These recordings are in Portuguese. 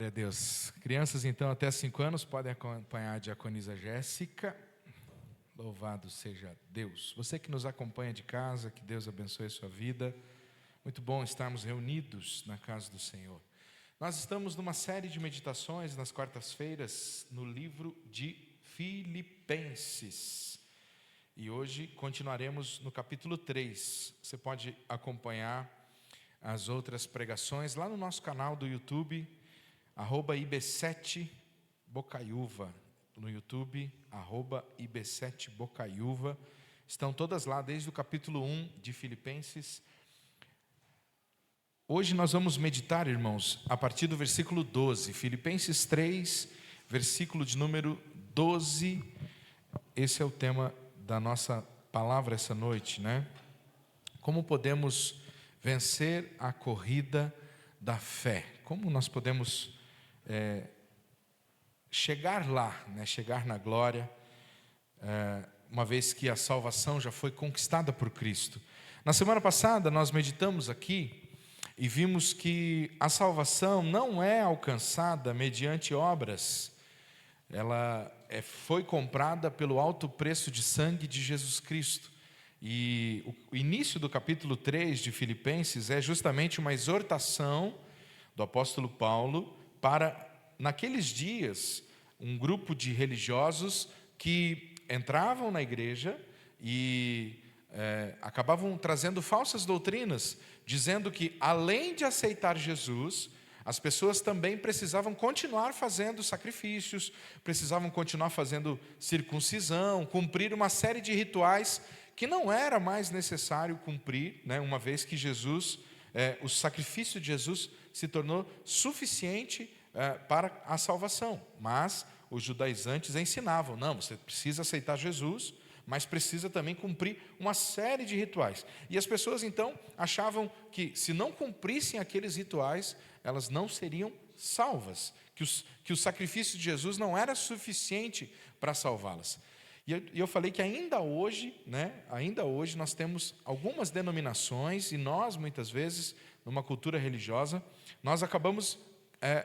Glória a Deus. Crianças, então, até 5 anos podem acompanhar a diaconisa Jéssica. Louvado seja Deus. Você que nos acompanha de casa, que Deus abençoe a sua vida. Muito bom estarmos reunidos na casa do Senhor. Nós estamos numa série de meditações nas quartas-feiras no livro de Filipenses. E hoje continuaremos no capítulo 3. Você pode acompanhar as outras pregações lá no nosso canal do YouTube, @IB7Bocaiúva, no YouTube, @IB7Bocaiúva, estão todas lá desde o capítulo 1 de Filipenses. Hoje nós vamos meditar, irmãos, a partir do versículo 12, Filipenses 3, versículo de número 12, esse é o tema da nossa palavra essa noite, né? Como podemos vencer a corrida da fé? Como nós podemos chegar lá, né? Chegar na glória, uma vez que a salvação já foi conquistada por Cristo. Na semana passada nós meditamos aqui e vimos que a salvação não é alcançada mediante obras. Ela foi comprada pelo alto preço de sangue de Jesus Cristo. E o início do capítulo 3 de Filipenses é justamente uma exortação do apóstolo Paulo para, naqueles dias, um grupo de religiosos que entravam na igreja e acabavam trazendo falsas doutrinas, dizendo que, além de aceitar Jesus, as pessoas também precisavam continuar fazendo sacrifícios, precisavam continuar fazendo circuncisão, cumprir uma série de rituais que não era mais necessário cumprir, né, uma vez que Jesus, o sacrifício de Jesus se tornou suficiente para a salvação. Mas os judaizantes ensinavam, não, você precisa aceitar Jesus, mas precisa também cumprir uma série de rituais. E as pessoas então achavam que, se não cumprissem aqueles rituais, elas não seriam salvas, que o sacrifício de Jesus não era suficiente para salvá-las. E eu falei que ainda hoje nós temos algumas denominações, e nós muitas vezes, numa cultura religiosa, nós acabamos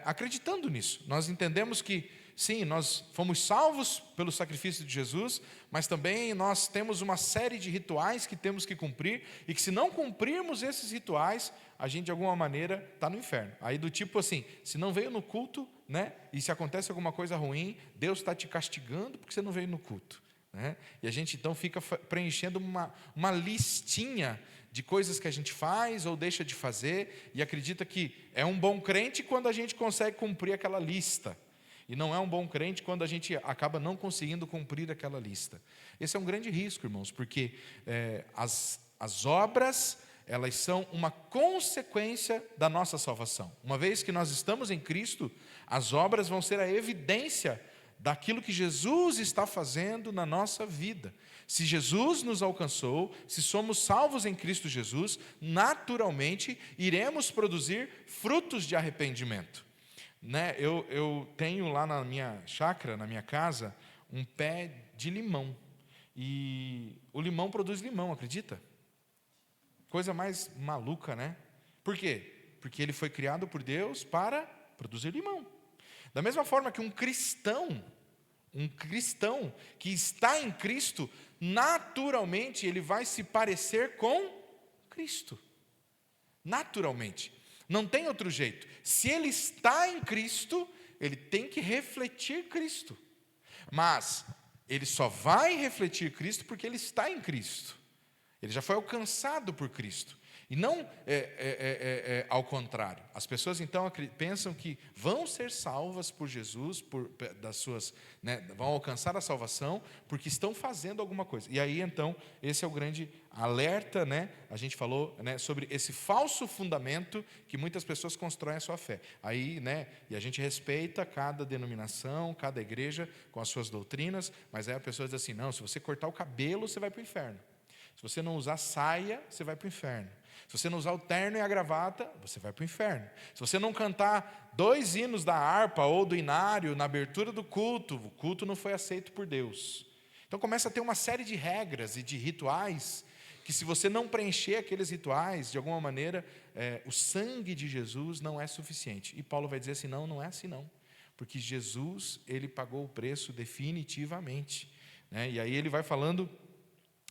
acreditando nisso. Nós entendemos que, sim, nós fomos salvos pelo sacrifício de Jesus, mas também nós temos uma série de rituais que temos que cumprir, e que, se não cumprirmos esses rituais, a gente de alguma maneira está no inferno. Aí do tipo assim, se não veio no culto, né, e se acontece alguma coisa ruim, Deus está te castigando porque você não veio no culto, né? E a gente então fica preenchendo uma listinha de coisas que a gente faz ou deixa de fazer, e acredita que é um bom crente quando a gente consegue cumprir aquela lista. E não é um bom crente quando a gente acaba não conseguindo cumprir aquela lista. Esse é um grande risco, irmãos, porque as obras, elas são uma consequência da nossa salvação. Uma vez que nós estamos em Cristo, as obras vão ser a evidência daquilo que Jesus está fazendo na nossa vida. Se Jesus nos alcançou, se somos salvos em Cristo Jesus, naturalmente iremos produzir frutos de arrependimento. Né? Eu tenho lá na minha chácara, na minha casa, um pé de limão. E o limão produz limão, acredita? Coisa mais maluca, né? Por quê? Porque ele foi criado por Deus para produzir limão. Da mesma forma que um cristão que está em Cristo, naturalmente ele vai se parecer com Cristo. Naturalmente. Não tem outro jeito. Se ele está em Cristo, ele tem que refletir Cristo. Mas ele só vai refletir Cristo porque ele está em Cristo. Ele já foi alcançado por Cristo. E não ao contrário. As pessoas então pensam que vão ser salvas por Jesus, vão alcançar a salvação porque estão fazendo alguma coisa. E aí então, esse é o grande alerta, né? A gente falou, né, sobre esse falso fundamento que muitas pessoas constroem a sua fé. Aí, né, e a gente respeita cada denominação, cada igreja com as suas doutrinas, mas aí a pessoa diz assim, não, se você cortar o cabelo, você vai para o inferno. Se você não usar saia, você vai para o inferno. Se você não usar o terno e a gravata, você vai para o inferno. Se você não cantar 2 hinos da harpa ou do inário na abertura do culto, o culto não foi aceito por Deus. Então começa a ter uma série de regras e de rituais, que, se você não preencher aqueles rituais, de alguma maneira, o sangue de Jesus não é suficiente. E Paulo vai dizer assim, não, não é assim não. Porque Jesus, ele pagou o preço definitivamente. Né? E aí ele vai falando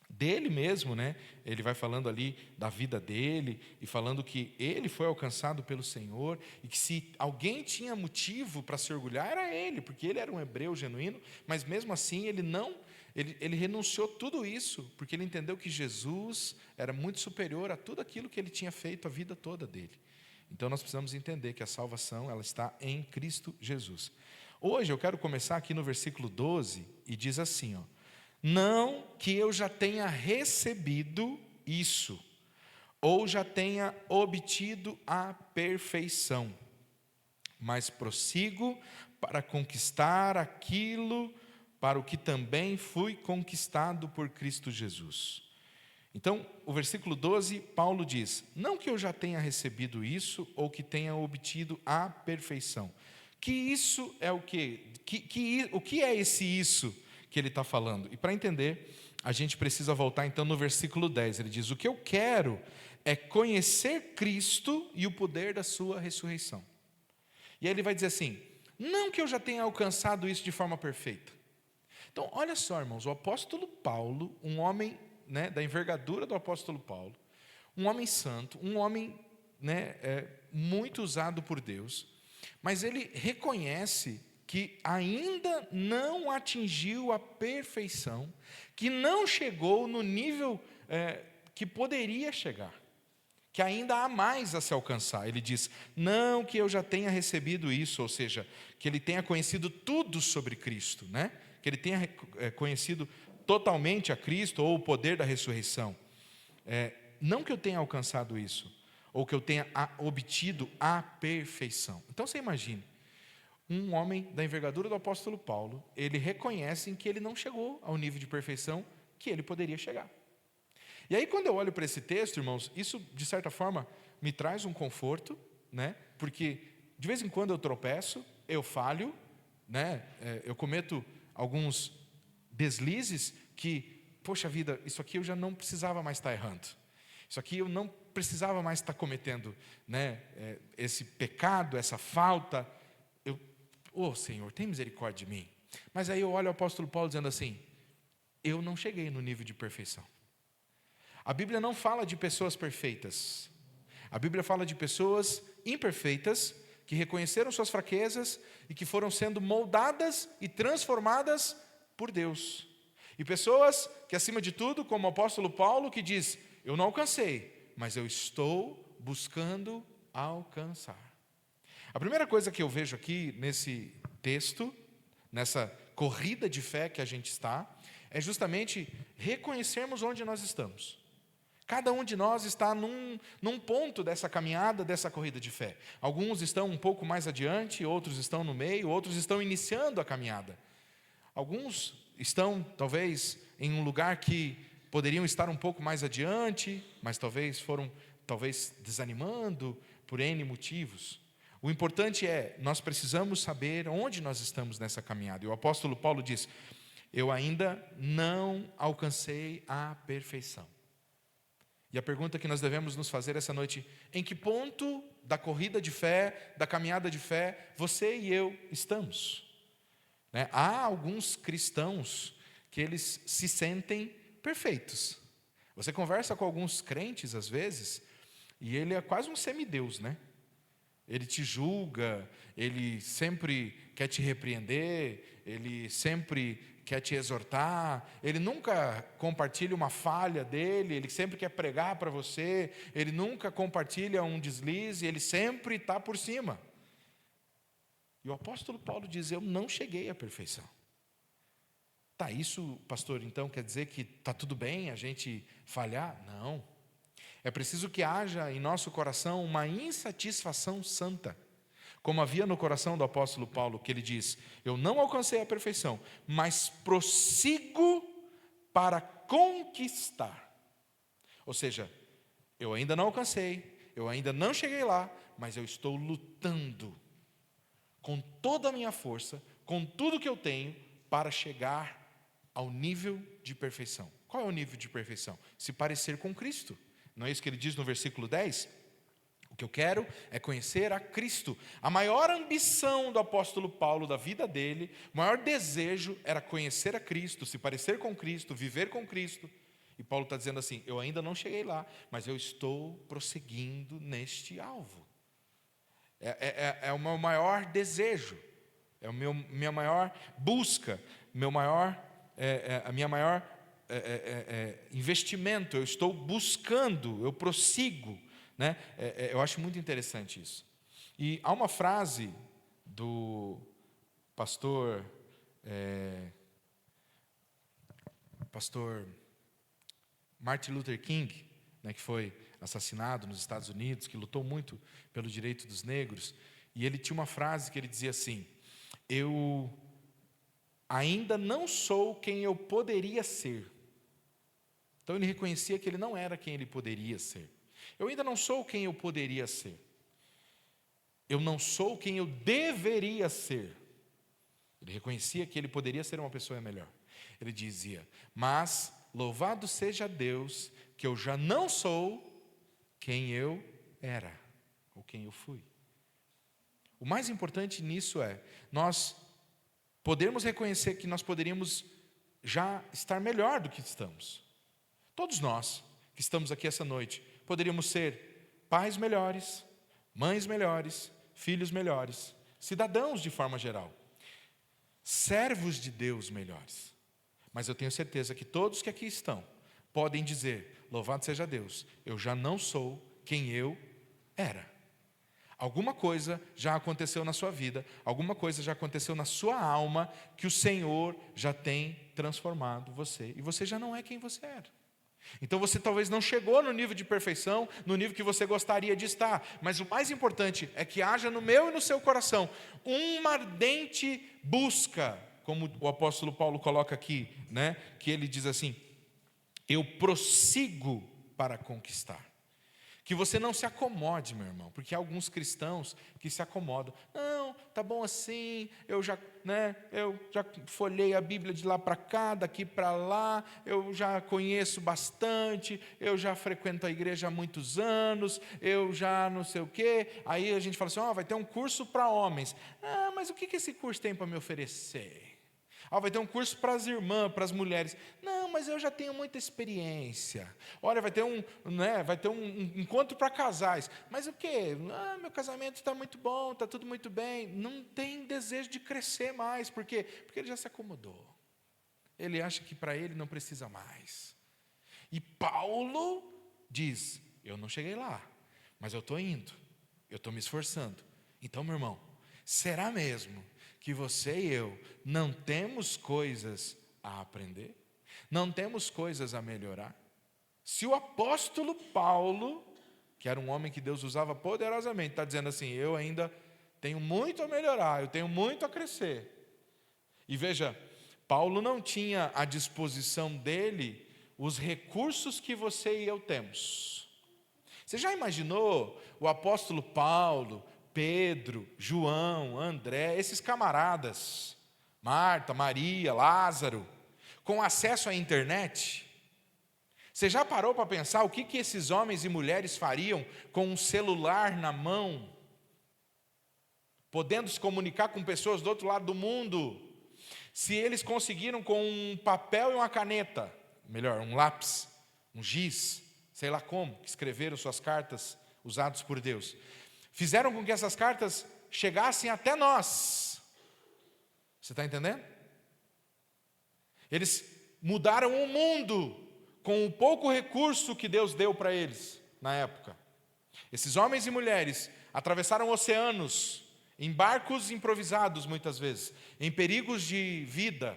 dele mesmo, né? Ele vai falando ali da vida dele e falando que ele foi alcançado pelo Senhor e que se alguém tinha motivo para se orgulhar era ele, porque ele era um hebreu genuíno, mas mesmo assim ele renunciou tudo isso, porque ele entendeu que Jesus era muito superior a tudo aquilo que ele tinha feito a vida toda dele. Então nós precisamos entender que a salvação ela está em Cristo Jesus. Hoje eu quero começar aqui no versículo 12 e diz assim, ó: não que eu já tenha recebido isso, ou já tenha obtido a perfeição, mas prossigo para conquistar aquilo para o que também fui conquistado por Cristo Jesus. Então, o versículo 12, Paulo diz, não que eu já tenha recebido isso, ou que tenha obtido a perfeição. Que isso é o quê? O que é esse isso que ele está falando? E para entender, a gente precisa voltar então no versículo 10. Ele diz, o que eu quero é conhecer Cristo e o poder da sua ressurreição. E aí ele vai dizer assim, não que eu já tenha alcançado isso de forma perfeita. Então, olha só, irmãos, o apóstolo Paulo, um homem, né, da envergadura do apóstolo Paulo, um homem santo, um homem, né, muito usado por Deus, mas ele reconhece que ainda não atingiu a perfeição, que não chegou no nível que poderia chegar, que ainda há mais a se alcançar. Ele diz, não que eu já tenha recebido isso, ou seja, que ele tenha conhecido tudo sobre Cristo, né? Que ele tenha conhecido totalmente a Cristo, ou o poder da ressurreição. Não que eu tenha alcançado isso, ou que eu tenha obtido a perfeição. Então você imagine, um homem da envergadura do apóstolo Paulo, ele reconhece que ele não chegou ao nível de perfeição que ele poderia chegar. E aí quando eu olho para esse texto, irmãos, isso de certa forma me traz um conforto, né? Porque de vez em quando eu tropeço, eu falho, né? Eu cometo alguns deslizes que, poxa vida, isso aqui eu já não precisava mais estar errando. Isso aqui eu não precisava mais estar cometendo, né? Esse pecado, essa falta. Senhor, tem misericórdia de mim. Mas aí eu olho o apóstolo Paulo dizendo assim, eu não cheguei no nível de perfeição. A Bíblia não fala de pessoas perfeitas. A Bíblia fala de pessoas imperfeitas, que reconheceram suas fraquezas e que foram sendo moldadas e transformadas por Deus. E pessoas que, acima de tudo, como o apóstolo Paulo, que diz, eu não alcancei, mas eu estou buscando alcançar. A primeira coisa que eu vejo aqui nesse texto, nessa corrida de fé que a gente está, é justamente reconhecermos onde nós estamos. Cada um de nós está num ponto dessa caminhada, dessa corrida de fé. Alguns estão um pouco mais adiante, outros estão no meio, outros estão iniciando a caminhada. Alguns estão, talvez, em um lugar que poderiam estar um pouco mais adiante, mas talvez foram desanimando por N motivos. O importante é, nós precisamos saber onde nós estamos nessa caminhada. E o apóstolo Paulo diz, eu ainda não alcancei a perfeição. E a pergunta que nós devemos nos fazer essa noite, em que ponto da corrida de fé, da caminhada de fé, você e eu estamos? Né? Há alguns cristãos que eles se sentem perfeitos. Você conversa com alguns crentes às vezes, e ele é quase um semideus, né? Ele te julga, ele sempre quer te repreender, ele sempre quer te exortar, ele nunca compartilha uma falha dele, ele sempre quer pregar para você, ele nunca compartilha um deslize, ele sempre está por cima. E o apóstolo Paulo diz, eu não cheguei à perfeição. Tá, isso, pastor, então quer dizer que está tudo bem a gente falhar? Não. É preciso que haja em nosso coração uma insatisfação santa, como havia no coração do apóstolo Paulo, que ele diz, eu não alcancei a perfeição, mas prossigo para conquistar. Ou seja, eu ainda não alcancei, eu ainda não cheguei lá, mas eu estou lutando com toda a minha força, com tudo que eu tenho, para chegar ao nível de perfeição. Qual é o nível de perfeição? Se parecer com Cristo. Não é isso que ele diz no versículo 10? O que eu quero é conhecer a Cristo. A maior ambição do apóstolo Paulo, da vida dele, o maior desejo era conhecer a Cristo, se parecer com Cristo, viver com Cristo. E Paulo está dizendo assim: eu ainda não cheguei lá, mas eu estou prosseguindo neste alvo. É o meu maior desejo, é o minha maior busca, a minha maior investimento. Eu estou buscando, eu prossigo. Né? Eu acho muito interessante isso. E há uma frase do pastor Martin Luther King, né, que foi assassinado nos Estados Unidos, que lutou muito pelo direito dos negros, e ele tinha uma frase que ele dizia assim: eu ainda não sou quem eu poderia ser. Então ele reconhecia que ele não era quem ele poderia ser. Eu ainda não sou quem eu poderia ser. Eu não sou quem eu deveria ser. Ele reconhecia que ele poderia ser uma pessoa melhor. Ele dizia: mas louvado seja Deus que eu já não sou quem eu era, ou quem eu fui. O mais importante nisso é nós podermos reconhecer que nós poderíamos já estar melhor do que estamos. Todos nós que estamos aqui essa noite poderíamos ser pais melhores, mães melhores, filhos melhores, cidadãos de forma geral, servos de Deus melhores. Mas eu tenho certeza que todos que aqui estão podem dizer: louvado seja Deus, eu já não sou quem eu era. Alguma coisa já aconteceu na sua vida, alguma coisa já aconteceu na sua alma, que o Senhor já tem transformado você, e você já não é quem você era. Então você talvez não chegou no nível de perfeição, no nível que você gostaria de estar, mas o mais importante é que haja no meu e no seu coração uma ardente busca, como o apóstolo Paulo coloca aqui, né? Que ele diz assim: eu prossigo para conquistar. Que você não se acomode, meu irmão, porque há alguns cristãos que se acomodam. Não, tá bom assim, eu já folhei a Bíblia de lá para cá, daqui para lá, eu já conheço bastante, eu já frequento a igreja há muitos anos, eu já não sei o quê. Aí a gente fala assim: vai ter um curso para homens. Mas o que esse curso tem para me oferecer? Vai ter um curso para as irmãs, para as mulheres. Não, mas eu já tenho muita experiência. Olha, vai ter um encontro para casais. Mas o quê? Meu casamento está muito bom, está tudo muito bem. Não tem desejo de crescer mais. Por quê? Porque ele já se acomodou. Ele acha que para ele não precisa mais. E Paulo diz: eu não cheguei lá, mas eu estou indo. Eu estou me esforçando. Então, meu irmão, será mesmo que você e eu não temos coisas a aprender? Não temos coisas a melhorar? Se o apóstolo Paulo, que era um homem que Deus usava poderosamente, está dizendo assim: eu ainda tenho muito a melhorar, eu tenho muito a crescer. E veja, Paulo não tinha à disposição dele os recursos que você e eu temos. Você já imaginou o apóstolo Paulo, Pedro, João, André, esses camaradas, Marta, Maria, Lázaro, com acesso à internet? Você já parou para pensar o que esses homens e mulheres fariam com um celular na mão, podendo se comunicar com pessoas do outro lado do mundo? Se eles conseguiram com um papel e uma caneta, melhor, um lápis, um giz, sei lá como, que escreveram suas cartas usados por Deus, fizeram com que essas cartas chegassem até nós. Você está entendendo? Eles mudaram o mundo com o pouco recurso que Deus deu para eles na época. Esses homens e mulheres atravessaram oceanos em barcos improvisados muitas vezes, em perigos de vida,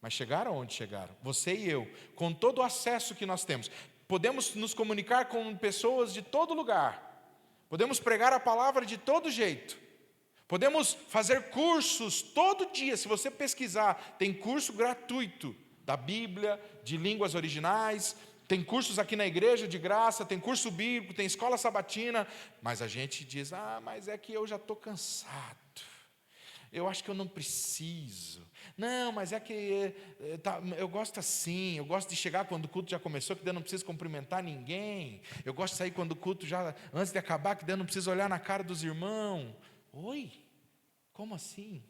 mas chegaram onde chegaram. Você e eu, com todo o acesso que nós temos, podemos nos comunicar com pessoas de todo lugar. Podemos pregar a palavra de todo jeito. Podemos fazer cursos todo dia. Se você pesquisar, tem curso gratuito da Bíblia, de línguas originais. Tem cursos aqui na igreja de graça, tem curso bíblico, tem escola sabatina. Mas a gente diz: mas é que eu já estou cansado. Eu acho que eu não preciso. Não, mas é que eu gosto assim, eu gosto de chegar quando o culto já começou, que daí eu não preciso cumprimentar ninguém. Eu gosto de sair quando o culto já, antes de acabar, que daí eu não preciso olhar na cara dos irmãos. Oi, como assim?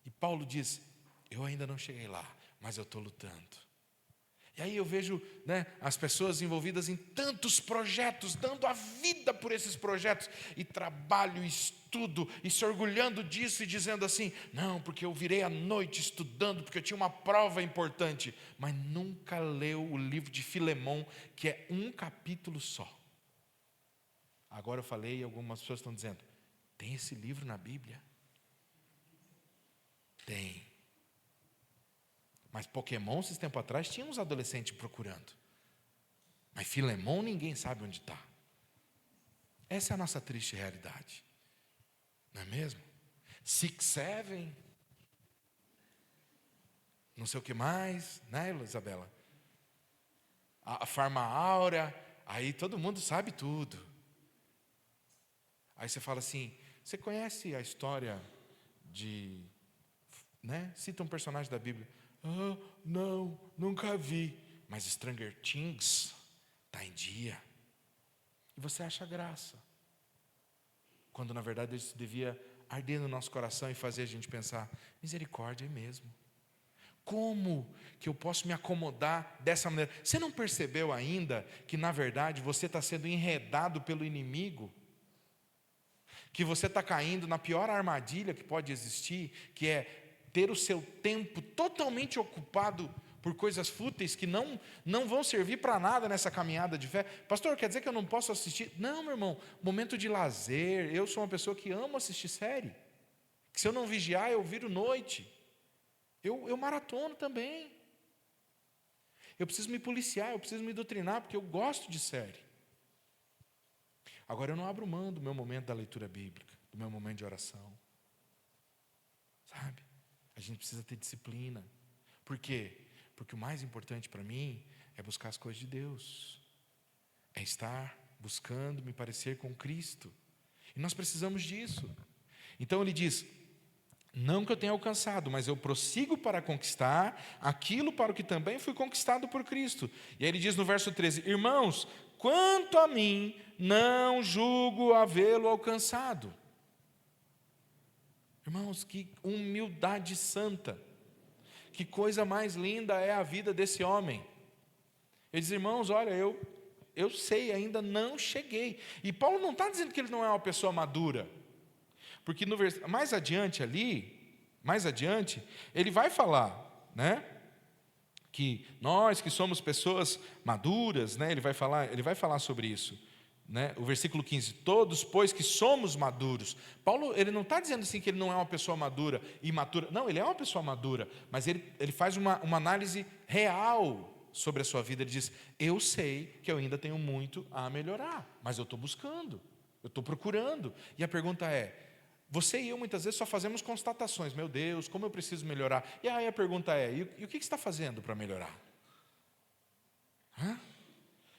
E Paulo diz, eu ainda não cheguei lá, mas eu estou lutando. E aí eu vejo, as pessoas envolvidas em tantos projetos, dando a vida por esses projetos, e trabalho, estudo, e se orgulhando disso e dizendo assim, não, porque eu virei à noite estudando, porque eu tinha uma prova importante, mas nunca leu o livro de Filemão, que é um capítulo só. Agora eu falei e algumas pessoas estão dizendo, tem esse livro na Bíblia? Tem. Mas Pokémon, esses tempos atrás, tinha uns adolescentes procurando. Mas Filemão, ninguém sabe onde está. Essa é a nossa triste realidade. Não é mesmo? 6-7, não sei o que mais, né, Isabela? A Farma Áurea, aí todo mundo sabe tudo. Aí você fala assim, você conhece a história de... Cita um personagem da Bíblia. Não, nunca vi. Mas Stranger Things está em dia. E você acha graça. Quando na verdade isso devia arder no nosso coração e fazer a gente pensar, misericórdia é mesmo. Como que eu posso me acomodar dessa maneira? Você não percebeu ainda que na verdade você está sendo enredado pelo inimigo? Que você está caindo na pior armadilha que pode existir, que é ter o seu tempo totalmente ocupado por coisas fúteis que não vão servir para nada nessa caminhada de fé. Pastor, quer dizer que eu não posso assistir? Não, meu irmão, momento de lazer. Eu sou uma pessoa que amo assistir série. Que se eu não vigiar, eu viro noite. Eu maratono também. Eu preciso me policiar, eu preciso me doutrinar, porque eu gosto de série. Agora eu não abro mão do meu momento da leitura bíblica, do meu momento de oração. Sabe? A gente precisa ter disciplina. Por quê? Porque o mais importante para mim é buscar as coisas de Deus. É estar buscando me parecer com Cristo. E nós precisamos disso. Então ele diz, não que eu tenha alcançado, mas eu prossigo para conquistar aquilo para o que também fui conquistado por Cristo. E aí ele diz no verso 13, irmãos, quanto a mim, não julgo havê-lo alcançado. Irmãos, que humildade santa, que coisa mais linda é a vida desse homem. Ele diz, irmãos, olha, eu sei, ainda não cheguei. E Paulo não está dizendo que ele não é uma pessoa madura, porque mais adiante, ele vai falar, que nós que somos pessoas maduras, ele vai falar sobre isso. O versículo 15, todos, pois que somos maduros. Paulo, ele não está dizendo assim que ele não é uma pessoa madura, imatura. Não, ele é uma pessoa madura, mas ele faz uma análise real sobre a sua vida. Ele diz, eu sei que eu ainda tenho muito a melhorar, mas eu estou buscando, eu estou procurando. E a pergunta é, você e eu muitas vezes só fazemos constatações, meu Deus, como eu preciso melhorar. E aí a pergunta é, e o que você está fazendo para melhorar?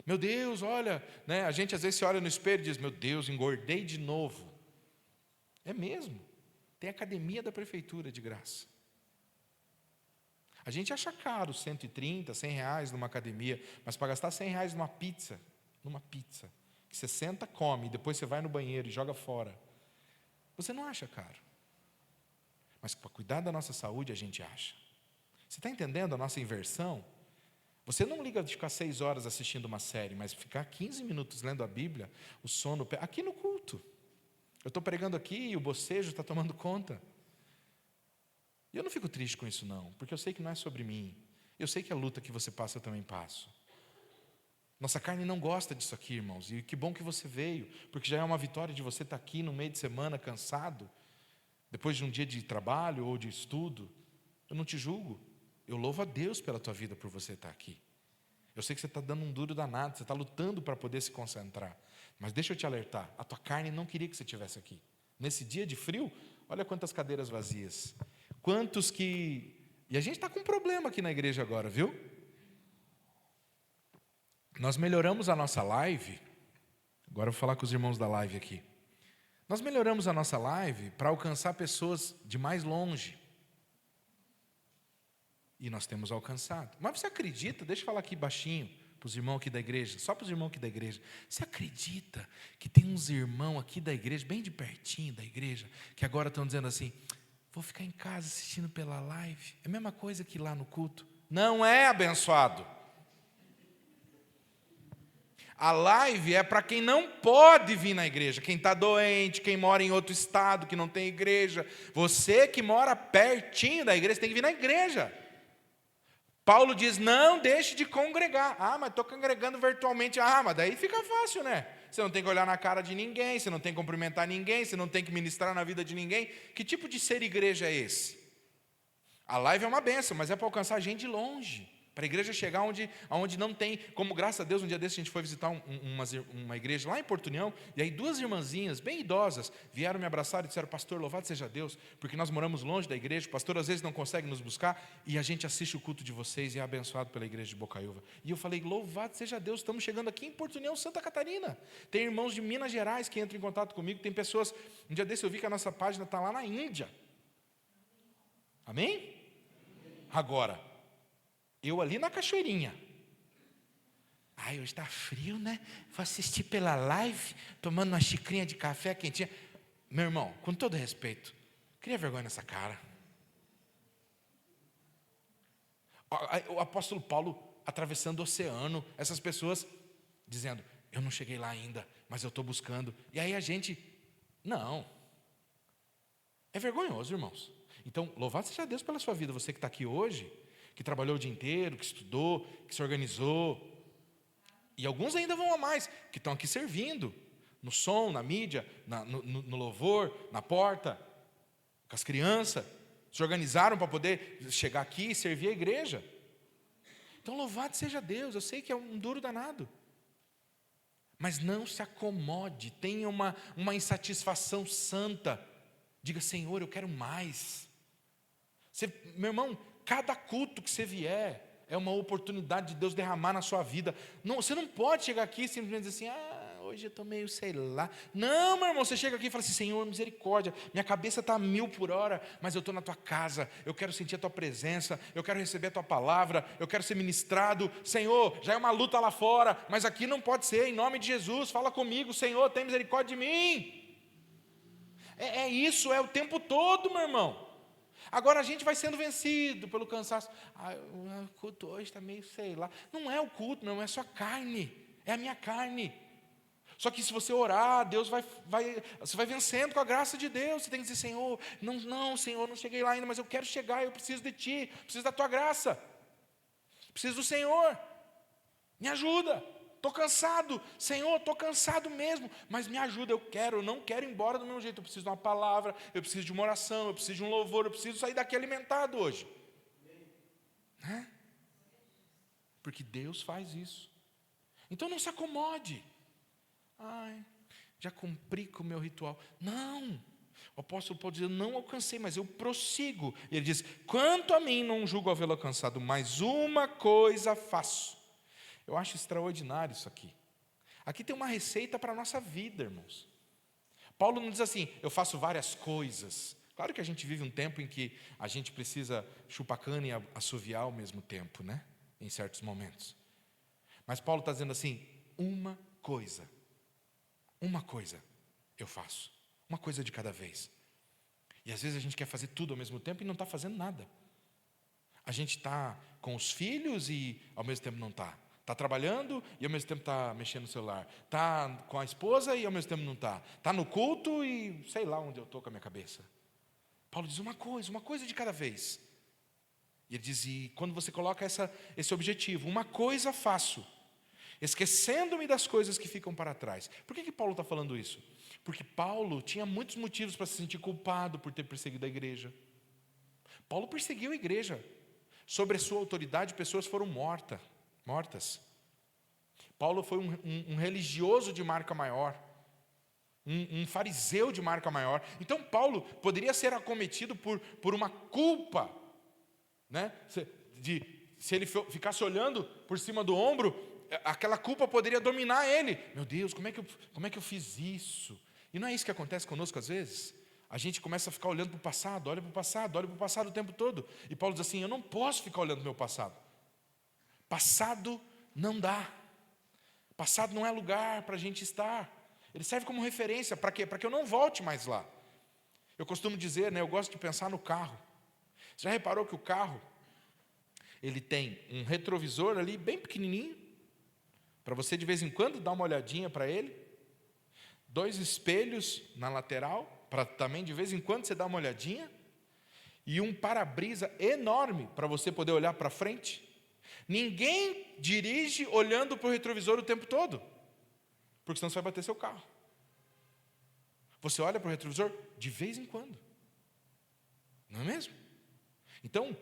Meu Deus, olha, a gente às vezes se olha no espelho e diz, meu Deus, engordei de novo. É mesmo, tem academia da prefeitura de graça. A gente acha caro 130, 100 reais numa academia, mas para gastar 100 reais numa pizza, que você senta, come, e depois você vai no banheiro e joga fora, você não acha caro. Mas para cuidar da nossa saúde a gente acha. Você está entendendo a nossa inversão? Você não liga de ficar 6 horas assistindo uma série, mas ficar 15 minutos lendo a Bíblia, o sono, aqui no culto. Eu estou pregando aqui e o bocejo está tomando conta. E eu não fico triste com isso não, porque eu sei que não é sobre mim. Eu sei que a luta que você passa eu também passo. Nossa carne não gosta disso aqui, irmãos, e que bom que você veio, porque já é uma vitória de você estar aqui no meio de semana cansado, depois de um dia de trabalho ou de estudo. Eu não te julgo. Eu louvo a Deus pela tua vida, por você estar aqui. Eu sei que você está dando um duro danado, você está lutando para poder se concentrar. Mas deixa eu te alertar, a tua carne não queria que você estivesse aqui. Nesse dia de frio, olha quantas cadeiras vazias. Quantos que... E a gente está com um problema aqui na igreja agora, viu? Nós melhoramos a nossa live. Agora eu vou falar com os irmãos da live aqui. Nós melhoramos a nossa live para alcançar pessoas de mais longe. E nós temos alcançado. Mas você acredita, deixa eu falar aqui baixinho, para os irmãos aqui da igreja, só para os irmãos aqui da igreja. Você acredita que tem uns irmãos aqui da igreja, bem de pertinho da igreja, que agora estão dizendo assim, vou ficar em casa assistindo pela live. É a mesma coisa que lá no culto. Não é, abençoado. A live é para quem não pode vir na igreja, quem está doente, quem mora em outro estado, que não tem igreja. Você que mora pertinho da igreja, tem que vir na igreja. Paulo diz, não deixe de congregar. Ah, mas estou congregando virtualmente. Ah, mas daí fica fácil, né? Você não tem que olhar na cara de ninguém, você não tem que cumprimentar ninguém, você não tem que ministrar na vida de ninguém. Que tipo de ser igreja é esse? A live é uma bênção, mas é para alcançar gente de longe. Para a igreja chegar onde não tem, como graças a Deus, um dia desse a gente foi visitar uma igreja lá em Porto União, e aí duas irmãzinhas, bem idosas, vieram me abraçar e disseram, pastor, louvado seja Deus, porque nós moramos longe da igreja, o pastor às vezes não consegue nos buscar, e a gente assiste o culto de vocês e é abençoado pela igreja de Bocaiúva. E eu falei, louvado seja Deus, estamos chegando aqui em Porto União, Santa Catarina. Tem irmãos de Minas Gerais que entram em contato comigo, tem pessoas, um dia desse eu vi que a nossa página está lá na Índia. Amém? Agora, eu ali na cachoeirinha. Ai, hoje está frio, né? Vou assistir pela live, tomando uma xicrinha de café quentinha. Meu irmão, com todo respeito, cria vergonha nessa cara. O apóstolo Paulo atravessando o oceano, essas pessoas dizendo, eu não cheguei lá ainda, mas eu estou buscando. E aí a gente, não. É vergonhoso, irmãos. Então, louvado seja Deus pela sua vida, você que está aqui hoje, que trabalhou o dia inteiro, que estudou, que se organizou. E alguns ainda vão a mais, que estão aqui servindo, no som, na mídia, no louvor, na porta, com as crianças. Se organizaram para poder chegar aqui e servir a igreja. Então, louvado seja Deus, eu sei que é um duro danado. Mas não se acomode, tenha uma insatisfação santa. Diga, Senhor, eu quero mais. Meu irmão, cada culto que você vier é uma oportunidade de Deus derramar na sua vida. Não, você não pode chegar aqui e simplesmente dizer assim, hoje eu estou meio sei lá. Não, meu irmão, você chega aqui e fala assim, Senhor, misericórdia, minha cabeça está a 1000 por hora, mas eu estou na tua casa, eu quero sentir a tua presença, eu quero receber a tua palavra, eu quero ser ministrado. Senhor, já é uma luta lá fora, mas aqui não pode ser, em nome de Jesus, fala comigo, Senhor, tem misericórdia de mim. Isso, é o tempo todo, meu irmão. Agora a gente vai sendo vencido pelo cansaço. O culto hoje está meio sei lá. Não é o culto, não, é só carne. É a minha carne. Só que se você orar, Deus você vai vencendo com a graça de Deus. Você tem que dizer, Senhor, não, Senhor, não cheguei lá ainda, mas eu quero chegar, eu preciso de Ti, preciso da Tua graça. Preciso do Senhor. Me ajuda. Estou cansado, Senhor, estou cansado mesmo, mas me ajuda, eu não quero ir embora do meu jeito, eu preciso de uma palavra, eu preciso de uma oração, eu preciso de um louvor, eu preciso sair daqui alimentado hoje. Né? Porque Deus faz isso. Então não se acomode. Já cumpri com o meu ritual. Não, o apóstolo Paulo diz, eu não alcancei, mas eu prossigo. E ele diz, quanto a mim não julgo havê-lo alcançado, mas uma coisa faço. Eu acho extraordinário isso aqui. Aqui tem uma receita para a nossa vida, irmãos. Paulo não diz assim, eu faço várias coisas. Claro que a gente vive um tempo em que a gente precisa chupar cana e assoviar ao mesmo tempo, né? Em certos momentos. Mas Paulo está dizendo assim, uma coisa eu faço. Uma coisa de cada vez. E às vezes a gente quer fazer tudo ao mesmo tempo e não está fazendo nada. A gente está com os filhos e ao mesmo tempo não está. Está trabalhando e ao mesmo tempo está mexendo no celular. Está com a esposa e ao mesmo tempo não está. Está no culto e sei lá onde eu estou com a minha cabeça. Paulo diz uma coisa de cada vez. E ele diz, e quando você coloca esse objetivo, uma coisa faço, esquecendo-me das coisas que ficam para trás. Por que Paulo está falando isso? Porque Paulo tinha muitos motivos para se sentir culpado por ter perseguido a igreja. Paulo perseguiu a igreja. Sobre a sua autoridade, pessoas foram mortas. Paulo foi um religioso de marca maior, um fariseu de marca maior. Então Paulo poderia ser acometido por uma culpa, né? Se ele ficasse olhando por cima do ombro, aquela culpa poderia dominar ele. Meu Deus, como é que eu fiz isso? E não é isso que acontece conosco às vezes? A gente começa a ficar olhando para o passado, olha para o passado, olha para o passado o tempo todo. E Paulo diz assim, eu não posso ficar olhando para o meu passado. Passado não dá. Passado não é lugar para a gente estar. Ele serve como referência, para quê? Para que eu não volte mais lá. Eu costumo dizer, né, eu gosto de pensar no carro. Você já reparou que o carro, ele tem um retrovisor ali bem pequenininho, para você de vez em quando dar uma olhadinha para ele, 2 espelhos na lateral, para também de vez em quando você dar uma olhadinha, e um para-brisa enorme para você poder olhar para frente. Ninguém dirige olhando para o retrovisor o tempo todo, porque senão você vai bater seu carro. Você olha para o retrovisor de vez em quando, não é mesmo? Então,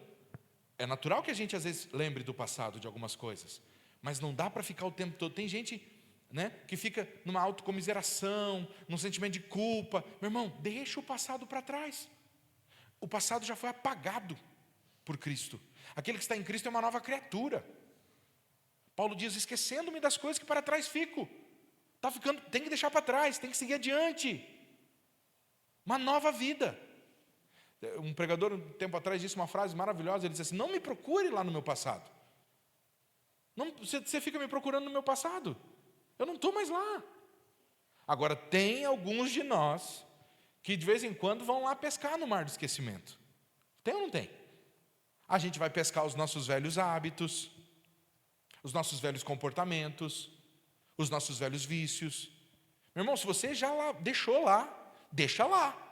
é natural que a gente às vezes lembre do passado de algumas coisas, mas não dá para ficar o tempo todo. Tem gente, né, que fica numa autocomiseração, num sentimento de culpa. Meu irmão, deixa o passado para trás. O passado já foi apagado por Cristo. Aquele que está em Cristo é uma nova criatura. Paulo diz, esquecendo-me das coisas que para trás fico. Tem que deixar para trás, tem que seguir adiante. Uma nova vida. Um pregador, um tempo atrás, disse uma frase maravilhosa. Ele disse assim, não me procure lá no meu passado. Não, você fica me procurando no meu passado. Eu não estou mais lá. Agora, tem alguns de nós que de vez em quando vão lá pescar no mar do esquecimento. Tem ou não tem? A gente vai pescar os nossos velhos hábitos, os nossos velhos comportamentos, os nossos velhos vícios. Meu irmão, se você já deixou lá, deixa lá.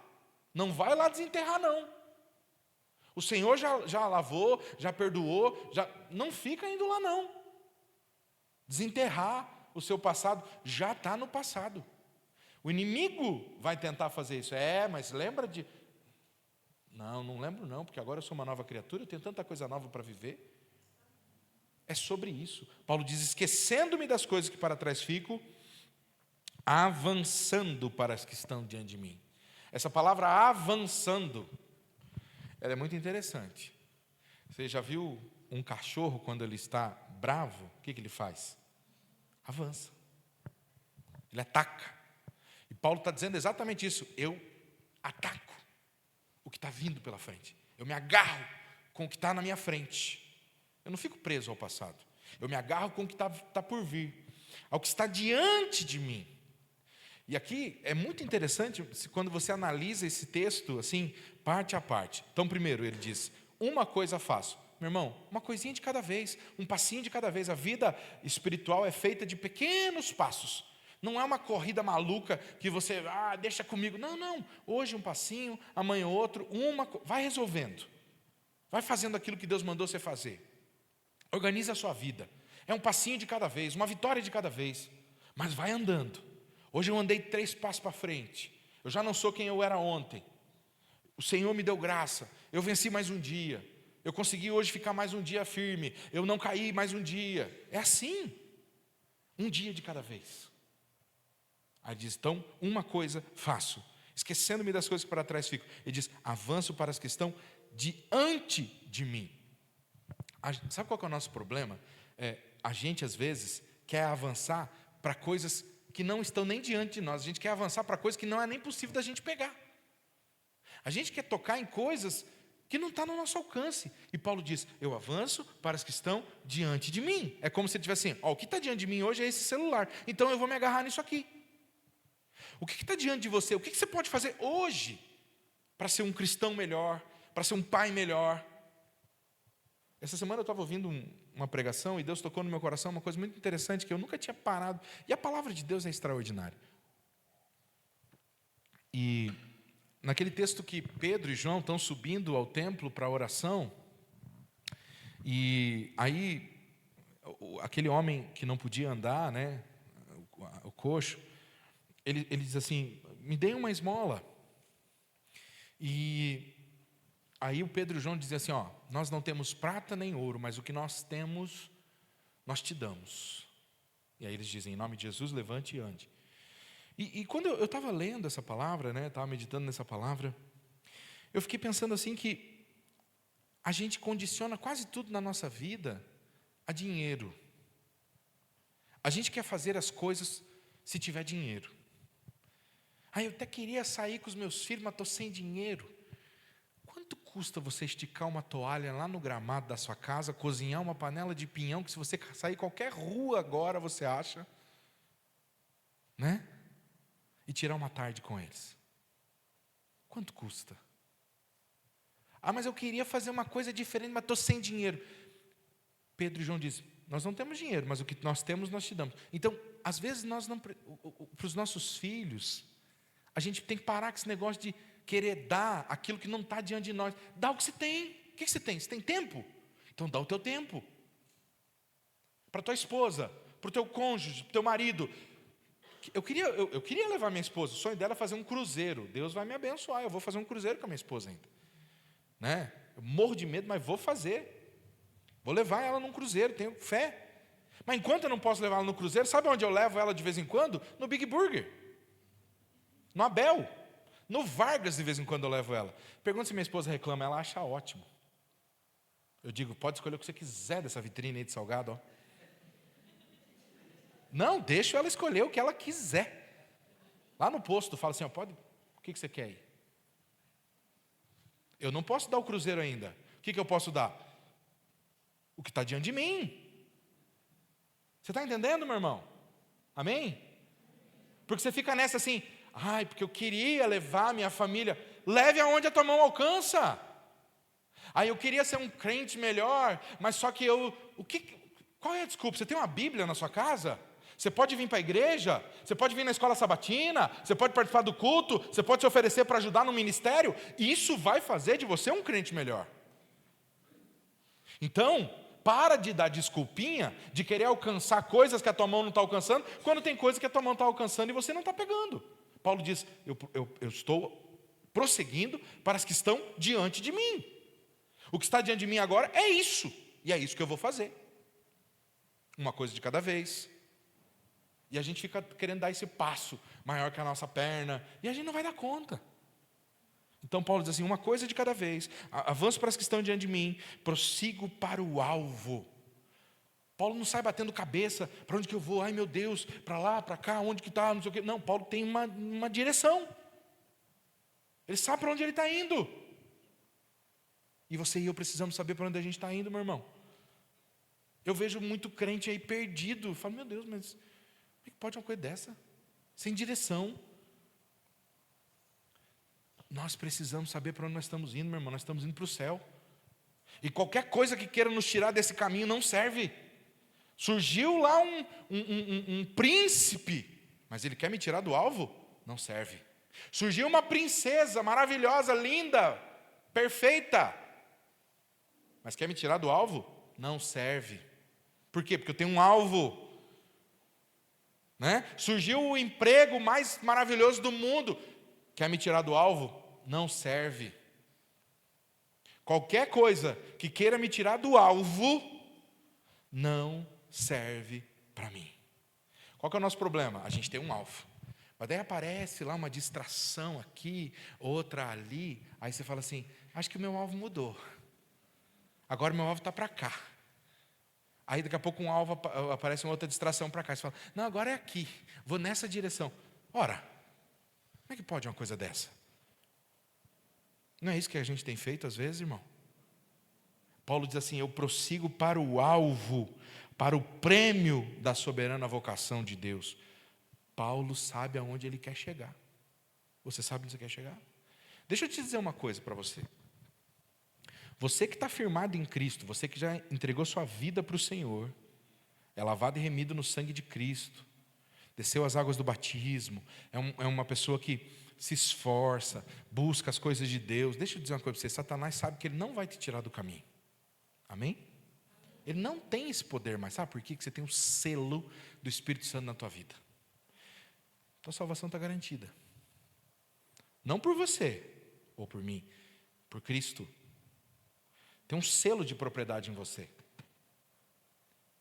Não vai lá desenterrar, não. O Senhor já lavou, já perdoou, não fica indo lá, não. Desenterrar o seu passado já está no passado. O inimigo vai tentar fazer isso. Mas lembra de... Não lembro não, porque agora eu sou uma nova criatura, eu tenho tanta coisa nova para viver. É sobre isso. Paulo diz, esquecendo-me das coisas que para trás fico, avançando para as que estão diante de mim. Essa palavra avançando, ela é muito interessante. Você já viu um cachorro quando ele está bravo? O que ele faz? Avança. Ele ataca. E Paulo está dizendo exatamente isso. Eu ataco o que está vindo pela frente. Eu me agarro com o que está na minha frente. Eu não fico preso ao passado. Eu me agarro com o que está por vir. Ao que está diante de mim. E aqui é muito interessante quando você analisa esse texto assim, parte a parte. Então, primeiro ele diz, uma coisa faço. Meu irmão, uma coisinha de cada vez, um passinho de cada vez. A vida espiritual é feita de pequenos passos. Não é uma corrida maluca que você, deixa comigo. Não. Hoje um passinho, amanhã outro. Vai resolvendo. Vai fazendo aquilo que Deus mandou você fazer. Organize a sua vida. É um passinho de cada vez, uma vitória de cada vez. Mas vai andando. Hoje eu andei 3 passos para frente. Eu já não sou quem eu era ontem. O Senhor me deu graça. Eu venci mais um dia. Eu consegui hoje ficar mais um dia firme. Eu não caí mais um dia. É assim. Um dia de cada vez. Aí diz, então, uma coisa faço. Esquecendo-me das coisas que para trás fico. Ele diz, avanço para as que estão diante de mim. Sabe qual que é o nosso problema? A gente, às vezes, quer avançar para coisas que não estão nem diante de nós. A gente quer avançar para coisas que não é nem possível da gente pegar. A gente quer tocar em coisas que não estão no nosso alcance. E Paulo diz, eu avanço para as que estão diante de mim. É como se ele tivesse assim, o que está diante de mim hoje é esse celular. Então eu vou me agarrar nisso aqui. O que está diante de você? O que você pode fazer hoje para ser um cristão melhor, para ser um pai melhor? Essa semana eu estava ouvindo uma pregação e Deus tocou no meu coração uma coisa muito interessante que eu nunca tinha parado. E a palavra de Deus é extraordinária. E naquele texto que Pedro e João estão subindo ao templo para a oração, e aí aquele homem que não podia andar, né, o coxo, ele diz assim, me dê uma esmola. E aí o Pedro e o João dizem assim, nós não temos prata nem ouro, mas o que nós temos, nós te damos. E aí eles dizem, em nome de Jesus, levante e ande. E quando eu estava lendo essa palavra, né, estava meditando nessa palavra, eu fiquei pensando assim que a gente condiciona quase tudo na nossa vida a dinheiro. A gente quer fazer as coisas se tiver dinheiro. Eu até queria sair com os meus filhos, mas estou sem dinheiro. Quanto custa você esticar uma toalha lá no gramado da sua casa, cozinhar uma panela de pinhão, que se você sair qualquer rua agora você acha, né? E tirar uma tarde com eles? Quanto custa? Mas eu queria fazer uma coisa diferente, mas estou sem dinheiro. Pedro e João dizem, nós não temos dinheiro, mas o que nós temos, nós te damos. Então, às vezes, nós não, para os nossos filhos, a gente tem que parar com esse negócio de querer dar aquilo que não está diante de nós. Dá o que você tem. O que você tem? Você tem tempo? Então dá o teu tempo. Para tua esposa, para o teu cônjuge, para o teu marido. Eu queria levar minha esposa, o sonho dela é fazer um cruzeiro. Deus vai me abençoar, eu vou fazer um cruzeiro com a minha esposa ainda. Né? Eu morro de medo, mas vou fazer. Vou levar ela num cruzeiro, tenho fé. Mas enquanto eu não posso levar ela no cruzeiro, sabe onde eu levo ela de vez em quando? No Big Burger. No Abel. No Vargas, de vez em quando eu levo ela. Pergunta se minha esposa reclama, ela acha ótimo. Eu digo, pode escolher o que você quiser dessa vitrine aí de salgado. Ó. Não, deixa ela escolher o que ela quiser. Lá no posto, fala assim, pode, o que você quer aí? Eu não posso dar o cruzeiro ainda. O que eu posso dar? O que está diante de mim. Você está entendendo, meu irmão? Amém? Porque você fica nessa assim, porque eu queria levar minha família. Leve aonde a tua mão alcança. Eu queria ser um crente melhor, mas só que qual é a desculpa? Você tem uma Bíblia na sua casa? Você pode vir para a igreja, você pode vir na escola sabatina, você pode participar do culto, você pode se oferecer para ajudar no ministério, e isso vai fazer de você um crente melhor. Então, para de dar desculpinha, de querer alcançar coisas que a tua mão não está alcançando, quando tem coisas que a tua mão está alcançando e você não está pegando. Paulo diz, eu estou prosseguindo para as que estão diante de mim. O que está diante de mim agora é isso, e é isso que eu vou fazer. Uma coisa de cada vez. E a gente fica querendo dar esse passo maior que a nossa perna, e a gente não vai dar conta. Então Paulo diz assim, uma coisa de cada vez, avanço para as que estão diante de mim, prossigo para o alvo. Paulo não sai batendo cabeça, para onde que eu vou? Ai meu Deus, para lá, para cá, onde que está, não sei o quê. Não, Paulo tem uma direção. Ele sabe para onde ele está indo. E você e eu precisamos saber para onde a gente está indo, meu irmão. Eu vejo muito crente aí perdido. Eu falo, meu Deus, mas como é que pode uma coisa dessa? Sem direção. Nós precisamos saber para onde nós estamos indo, meu irmão. Nós estamos indo para o céu. E qualquer coisa que queira nos tirar desse caminho não serve. Surgiu lá um príncipe, mas ele quer me tirar do alvo? Não serve. Surgiu uma princesa maravilhosa, linda, perfeita, mas quer me tirar do alvo? Não serve. Por quê? Porque eu tenho um alvo. Né? Surgiu o emprego mais maravilhoso do mundo, quer me tirar do alvo? Não serve. Qualquer coisa que queira me tirar do alvo, não serve para mim. Qual que é o nosso problema? A gente tem um alvo. Mas daí aparece lá uma distração aqui, outra ali. Aí você fala assim, acho que o meu alvo mudou. Agora o meu alvo está para cá. Aí daqui a pouco um alvo aparece uma outra distração para cá. Você fala, não, agora é aqui. Vou nessa direção. Ora, como é que pode uma coisa dessa? Não é isso que a gente tem feito às vezes, irmão? Paulo diz assim, eu prossigo para o alvo, para o prêmio da soberana vocação de Deus. Paulo sabe aonde ele quer chegar. Você sabe onde você quer chegar? Deixa eu te dizer uma coisa para você. Você que está firmado em Cristo, você que já entregou sua vida para o Senhor, é lavado e remido no sangue de Cristo, desceu as águas do batismo, é uma pessoa que se esforça, busca as coisas de Deus. Deixa eu dizer uma coisa para você, Satanás sabe que ele não vai te tirar do caminho. Amém? Ele não tem esse poder, mas sabe por quê? Que você tem o selo do Espírito Santo na tua vida. Tua salvação está garantida. Não por você, ou por mim, por Cristo. Tem um selo de propriedade em você.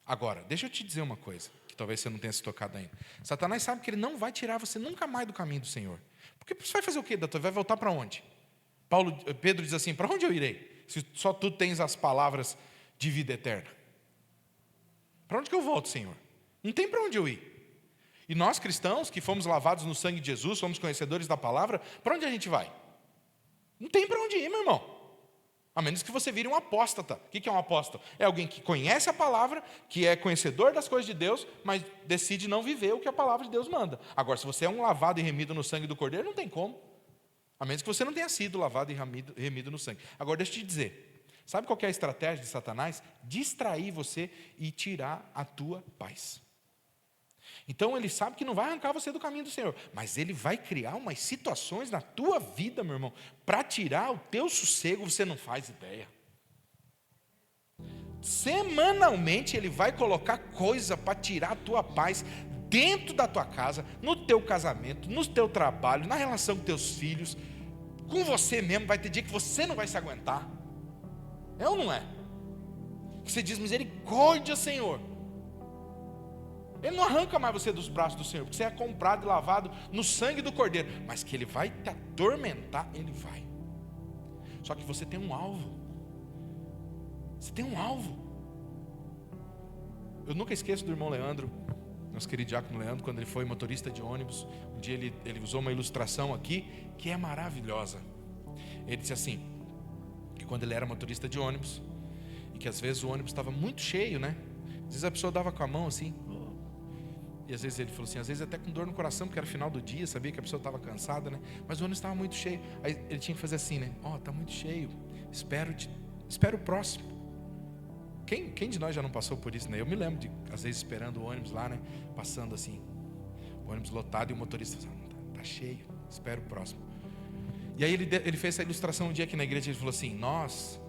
Agora, deixa eu te dizer uma coisa, que talvez você não tenha se tocado ainda. Satanás sabe que ele não vai tirar você nunca mais do caminho do Senhor. Porque você vai fazer o quê da tua vida? Vai voltar para onde? Pedro diz assim, para onde eu irei? Se só tu tens as palavras de vida eterna. Para onde que eu volto, Senhor? Não tem para onde eu ir. E nós cristãos, que fomos lavados no sangue de Jesus, somos conhecedores da palavra, para onde a gente vai? Não tem para onde ir, meu irmão. A menos que você vire um apóstata. O que é um apóstata? É alguém que conhece a palavra, que é conhecedor das coisas de Deus, mas decide não viver o que a palavra de Deus manda. Agora, se você é um lavado e remido no sangue do Cordeiro, não tem como. A menos que você não tenha sido lavado e remido no sangue. Agora, deixa eu te dizer. Sabe qual que é a estratégia de Satanás? Distrair você e tirar a tua paz. Então ele sabe que não vai arrancar você do caminho do Senhor, mas ele vai criar umas situações na tua vida, meu irmão, para tirar o teu sossego, você não faz ideia. Semanalmente ele vai colocar coisa para tirar a tua paz dentro da tua casa, no teu casamento, no teu trabalho, na relação com teus filhos, com você mesmo. Vai ter dia que você não vai se aguentar. É ou não é? Você diz: misericórdia, Senhor. Ele não arranca mais você dos braços do Senhor, porque você é comprado e lavado no sangue do Cordeiro. Mas que ele vai te atormentar, ele vai. Só que você tem um alvo. Você tem um alvo. Eu nunca esqueço do irmão Leandro, nosso querido diácono Leandro, quando ele foi motorista de ônibus. Um dia ele usou uma ilustração aqui, que é maravilhosa. Ele disse assim, que quando ele era motorista de ônibus, e que às vezes o ônibus estava muito cheio, né? Às vezes a pessoa dava com a mão assim, e às vezes ele falou assim, às vezes até com dor no coração, porque era final do dia, sabia que a pessoa estava cansada, né? Mas o ônibus estava muito cheio. Aí ele tinha que fazer assim, né? Está muito cheio, espero o próximo. Quem de nós já não passou por isso, né? Eu me lembro de, às vezes, esperando o ônibus lá, né? Passando assim, o ônibus lotado, e o motorista falando, tá cheio, espero o próximo. E aí ele fez essa ilustração um dia aqui na igreja. Ele falou assim, nós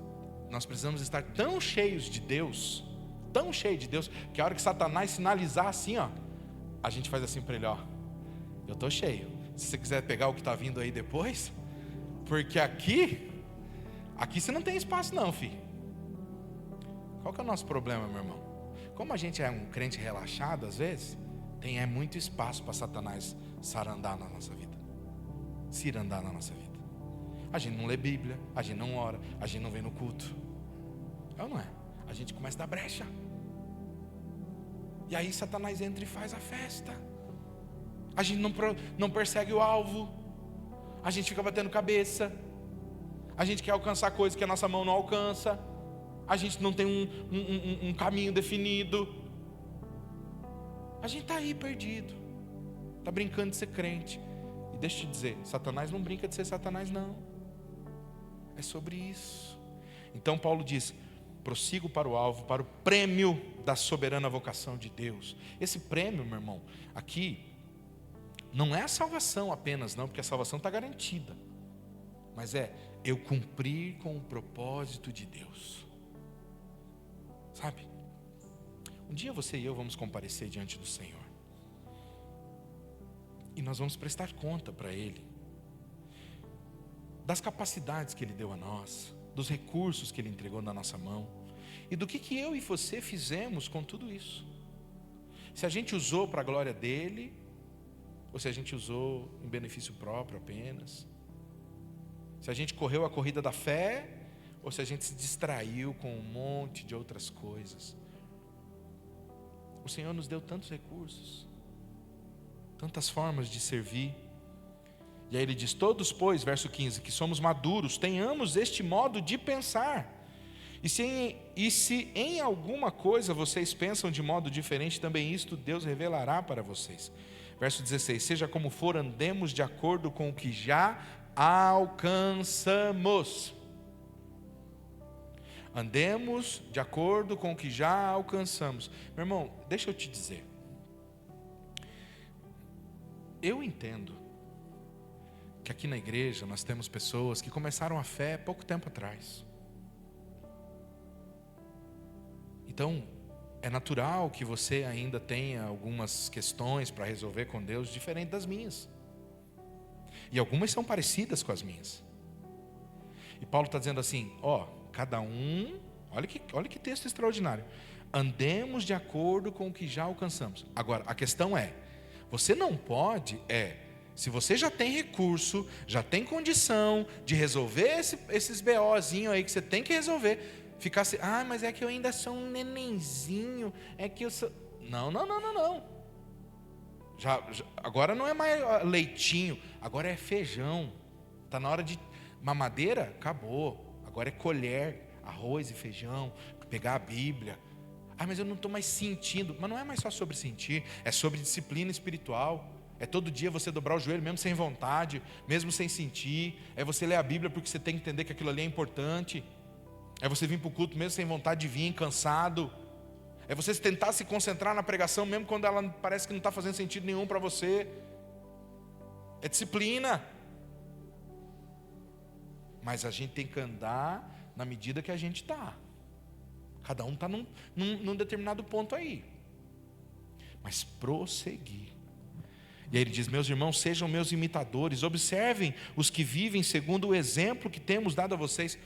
precisamos estar tão cheios de Deus, tão cheio de Deus, que a hora que Satanás sinalizar assim, ó, a gente faz assim para ele, ó, eu estou cheio. Se você quiser pegar o que está vindo aí depois, porque aqui você não tem espaço não, filho. Qual que é o nosso problema, meu irmão? Como a gente é um crente relaxado, às vezes, tem muito espaço para Satanás sarandar na nossa vida, cirandar na nossa vida. A gente não lê Bíblia, a gente não ora, a gente não vem no culto. É ou não é? A gente começa a dar brecha. E aí Satanás entra e faz a festa. A gente não persegue o alvo. A gente fica batendo cabeça. A gente quer alcançar coisas que a nossa mão não alcança. A gente não tem um caminho definido. A gente está aí perdido. Está brincando de ser crente. E deixa eu te dizer, Satanás não brinca de ser Satanás, não. É sobre isso. Então Paulo diz, prossigo para o alvo, para o prêmio da soberana vocação de Deus. Esse prêmio, meu irmão, aqui, não é a salvação apenas, não, porque a salvação está garantida. Mas é eu cumprir com o propósito de Deus. Sabe? Um dia você e eu vamos comparecer diante do Senhor. E nós vamos prestar conta para Ele das capacidades que Ele deu a nós, dos recursos que Ele entregou na nossa mão, e do que eu e você fizemos com tudo isso. Se a gente usou para a glória dEle, ou se a gente usou em benefício próprio apenas. Se a gente correu a corrida da fé, ou se a gente se distraiu com um monte de outras coisas. O Senhor nos deu tantos recursos, tantas formas de servir. E aí ele diz, todos, pois, verso 15, que somos maduros, tenhamos este modo de pensar. E se em alguma coisa vocês pensam de modo diferente, também isto Deus revelará para vocês. Verso 16, seja como for, andemos de acordo com o que já alcançamos. Andemos de acordo com o que já alcançamos. Meu irmão, deixa eu te dizer. Eu entendo que aqui na igreja nós temos pessoas que começaram a fé pouco tempo atrás. Então, é natural que você ainda tenha algumas questões para resolver com Deus diferente das minhas. E algumas são parecidas com as minhas. E Paulo está dizendo assim, cada um, olha que texto extraordinário. Andemos de acordo com o que já alcançamos. Agora, a questão é, você não pode, se você já tem recurso, já tem condição de resolver esses BOzinhos aí que você tem que resolver, ficar assim, mas é que eu ainda sou um nenenzinho, é que eu sou... Não. Agora não é mais leitinho, agora é feijão. Está na hora de mamadeira, acabou. Agora é colher arroz e feijão, pegar a Bíblia. Mas eu não estou mais sentindo. Mas não é mais só sobre sentir, é sobre disciplina espiritual. É todo dia você dobrar o joelho, mesmo sem vontade, mesmo sem sentir. É você ler a Bíblia porque você tem que entender que aquilo ali é importante. É você vir para o culto mesmo sem vontade de vir, cansado. É você tentar se concentrar na pregação mesmo quando ela parece que não está fazendo sentido nenhum para você. É disciplina. Mas a gente tem que andar na medida que a gente está. Cada um está num determinado ponto aí. Mas prosseguir. E aí ele diz: meus irmãos, sejam meus imitadores, observem os que vivem segundo o exemplo que temos dado a vocês.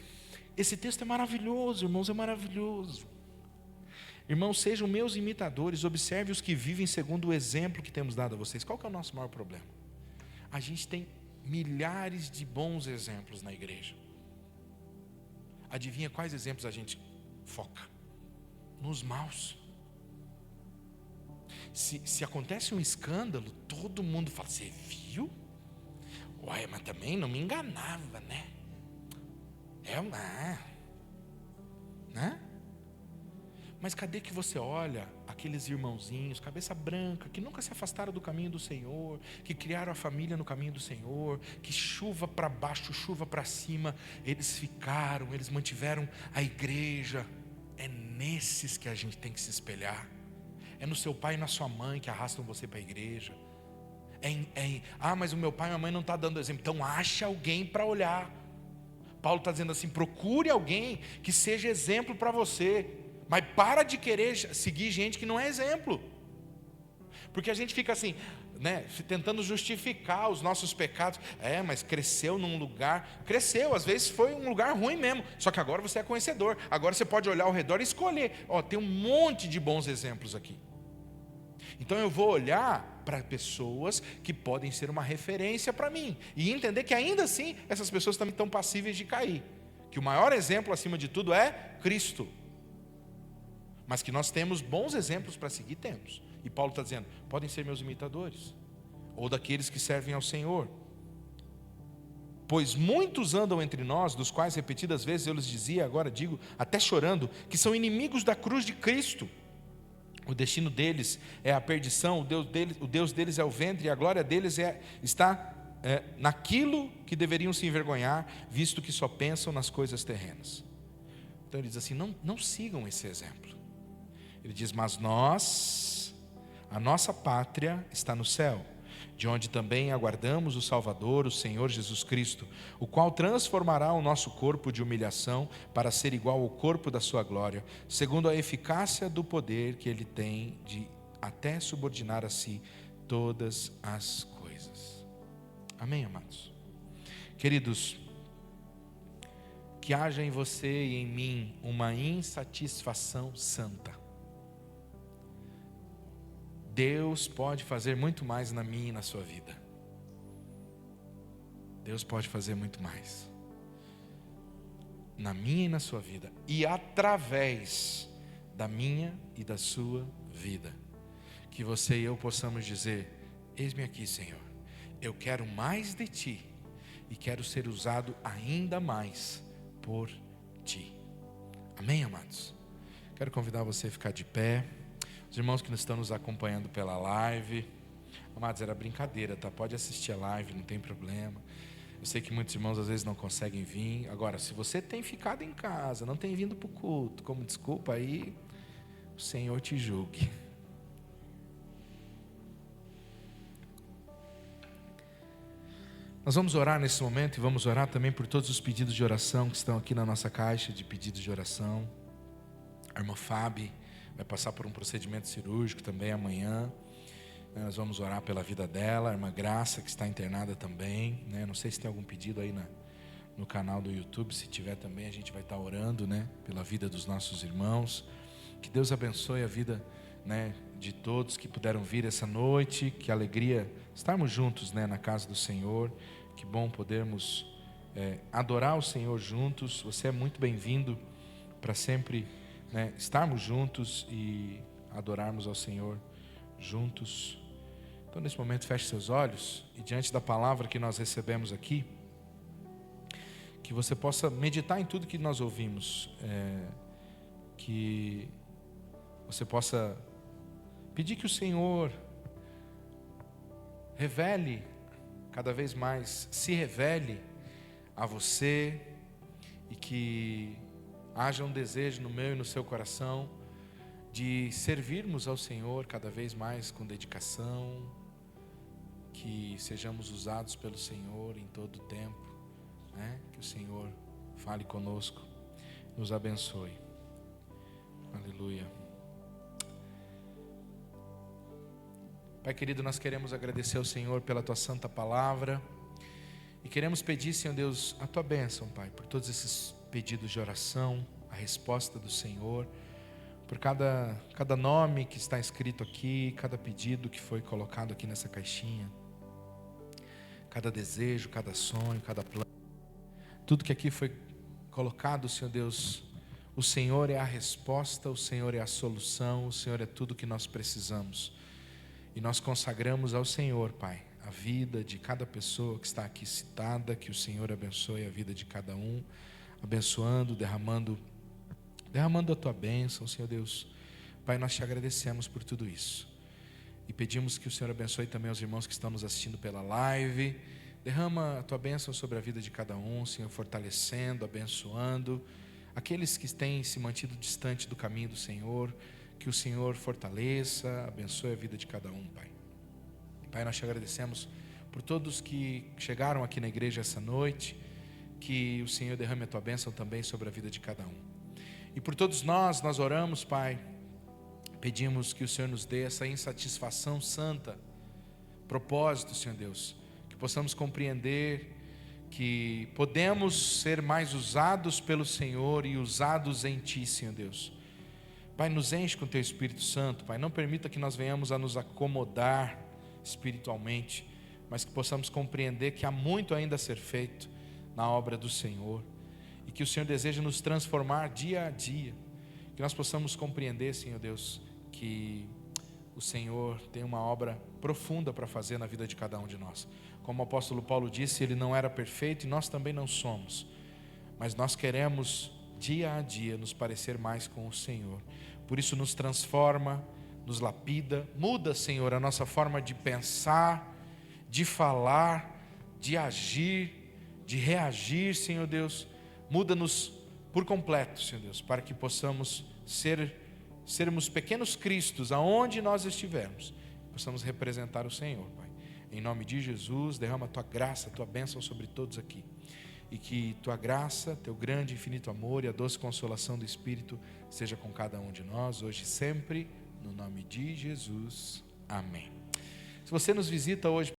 Esse texto é maravilhoso, irmãos, é maravilhoso. Irmãos, sejam meus imitadores, observem os que vivem segundo o exemplo que temos dado a vocês. Qual que é o nosso maior problema? A gente tem milhares de bons exemplos na igreja. Adivinha quais exemplos a gente foca? Nos maus. Se acontece um escândalo, todo mundo fala: você viu? Uai, mas também não me enganava, né? Né? Mas cadê que você olha aqueles irmãozinhos, cabeça branca, que nunca se afastaram do caminho do Senhor, que criaram a família no caminho do Senhor, que chuva para baixo, chuva para cima, eles mantiveram a igreja. É nesses que a gente tem que se espelhar. É no seu pai e na sua mãe que arrastam você para a igreja. Mas o meu pai e minha mãe não estão dando exemplo. Então acha alguém para olhar. Paulo está dizendo assim: procure alguém que seja exemplo para você. Mas para de querer seguir gente que não é exemplo. Porque a gente fica assim, né, tentando justificar os nossos pecados. Mas cresceu num lugar. Cresceu, às vezes foi um lugar ruim mesmo. Só que agora você é conhecedor. Agora você pode olhar ao redor e escolher. Tem um monte de bons exemplos aqui. Então eu vou olhar para pessoas que podem ser uma referência para mim. E entender que ainda assim essas pessoas também estão passíveis de cair. Que o maior exemplo acima de tudo é Cristo. Mas que nós temos bons exemplos para seguir, temos. E Paulo está dizendo: podem ser meus imitadores, ou daqueles que servem ao Senhor. Pois muitos andam entre nós, dos quais repetidas vezes eu lhes dizia, agora digo, até chorando, que são inimigos da cruz de Cristo. O destino deles é a perdição, o Deus deles é o ventre, e a glória deles está naquilo que deveriam se envergonhar, visto que só pensam nas coisas terrenas. Então ele diz assim: não sigam esse exemplo. Ele diz: mas a nossa pátria está no céu, de onde também aguardamos o Salvador, o Senhor Jesus Cristo, o qual transformará o nosso corpo de humilhação para ser igual ao corpo da sua glória, segundo a eficácia do poder que ele tem de até subordinar a si todas as coisas. Amém, amados? Queridos, que haja em você e em mim uma insatisfação santa. Deus pode fazer muito mais na minha e na sua vida. Deus pode fazer muito mais na minha e na sua vida, e através da minha e da sua vida, que você e eu possamos dizer: eis-me aqui, Senhor, eu quero mais de Ti e quero ser usado ainda mais por Ti. Amém, amados? Quero convidar você a ficar de pé. Os irmãos que estão nos acompanhando pela live, amados, era brincadeira, tá? Pode assistir a live, não tem problema. Eu sei que muitos irmãos às vezes não conseguem vir. Agora, se você tem ficado em casa, não tem vindo para o culto, como desculpa, aí o Senhor te julgue. Nós vamos orar nesse momento e vamos orar também por todos os pedidos de oração que estão aqui na nossa caixa de pedidos de oração. A irmã Fábio vai passar por um procedimento cirúrgico também amanhã. Nós vamos orar pela vida dela. A irmã Graça, que está internada também. Não sei se tem algum pedido aí no canal do YouTube. Se tiver também, a gente vai estar orando, pela vida dos nossos irmãos. Que Deus abençoe a vida, de todos que puderam vir essa noite. Que alegria estarmos juntos, na casa do Senhor. Que bom podermos adorar o Senhor juntos. Você é muito bem-vindo para sempre estarmos juntos e adorarmos ao Senhor juntos. Então, nesse momento, feche seus olhos e diante da palavra que nós recebemos aqui, que você possa meditar em tudo que nós ouvimos, que você possa pedir que o Senhor revele cada vez mais, se revele a você, e que haja um desejo no meu e no seu coração de servirmos ao Senhor cada vez mais com dedicação, que sejamos usados pelo Senhor em todo o tempo, né? Que o Senhor fale conosco, nos abençoe. Aleluia. Pai querido, nós queremos agradecer ao Senhor pela Tua santa palavra e queremos pedir, Senhor Deus, a Tua bênção, Pai, por todos esses pedidos de oração, a resposta do Senhor, por cada nome que está escrito aqui, cada pedido que foi colocado aqui nessa caixinha, cada desejo, cada sonho, cada plano, tudo que aqui foi colocado, Senhor Deus, o Senhor é a resposta, o Senhor é a solução, o Senhor é tudo que nós precisamos. E nós consagramos ao Senhor, Pai, a vida de cada pessoa que está aqui citada, que o Senhor abençoe a vida de cada um, abençoando, derramando a Tua bênção, Senhor Deus. Pai, nós Te agradecemos por tudo isso. E pedimos que o Senhor abençoe também os irmãos que estão nos assistindo pela live. Derrama a Tua bênção sobre a vida de cada um, Senhor, fortalecendo, abençoando. Aqueles que têm se mantido distante do caminho do Senhor, que o Senhor fortaleça, abençoe a vida de cada um, Pai. Pai, nós Te agradecemos por todos que chegaram aqui na igreja essa noite, que o Senhor derrame a Tua bênção também sobre a vida de cada um. E por todos nós oramos, Pai, pedimos que o Senhor nos dê essa insatisfação santa, propósito, Senhor Deus, que possamos compreender que podemos ser mais usados pelo Senhor e usados em Ti, Senhor Deus. Pai, nos enche com Teu Espírito Santo, Pai, não permita que nós venhamos a nos acomodar espiritualmente, mas que possamos compreender que há muito ainda a ser feito na obra do Senhor, e que o Senhor deseja nos transformar dia a dia, que nós possamos compreender, Senhor Deus, que o Senhor tem uma obra profunda para fazer na vida de cada um de nós. Como o apóstolo Paulo disse, ele não era perfeito e nós também não somos, mas nós queremos dia a dia nos parecer mais com o Senhor. Por isso nos transforma, nos lapida, muda, Senhor, a nossa forma de pensar, de falar, de agir, de reagir, Senhor Deus. Muda-nos por completo, Senhor Deus, para que possamos sermos pequenos cristos aonde nós estivermos, possamos representar o Senhor, Pai. Em nome de Jesus, derrama a Tua graça, a Tua bênção sobre todos aqui. E que Tua graça, Teu grande e infinito amor e a doce consolação do Espírito seja com cada um de nós, hoje e sempre, no nome de Jesus. Amém. Se você nos visita hoje